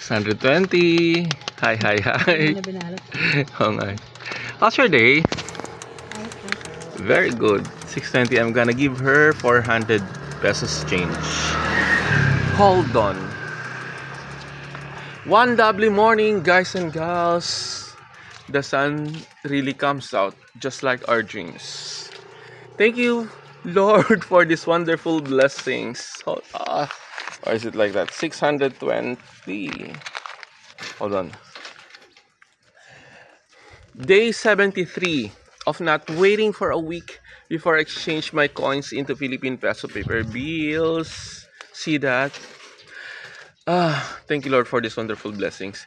620. Hi, hi, hi. Oh my. How's your day? Very good. 620. I'm gonna give her 400 pesos change. Hold on. One lovely morning, guys and gals. The sun really comes out just like our dreams. Thank you, Lord, for these wonderful blessings. Or is it like that? 620. Hold on. Day 73 of not waiting for a week before I exchange my coins into Philippine peso paper bills. See that? Thank you, Lord, for these wonderful blessings.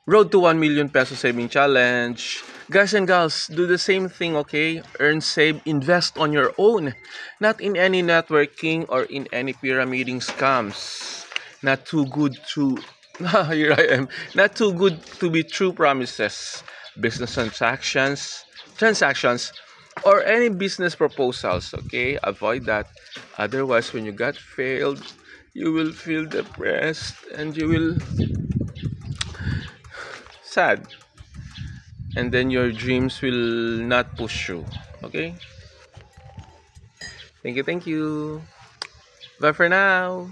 Road to 1 million peso saving challenge. Guys and gals, do the same thing, okay? Earn, save, invest on your own. Not in any networking or in any pyramiding scams. Not too good to... Here I am. Not too good to be true promises. Business transactions, or any business proposals, okay? Avoid that. Otherwise, when you got failed, you will feel depressed and you will... sad, and then your dreams will not push you. Okay, thank you, bye for now.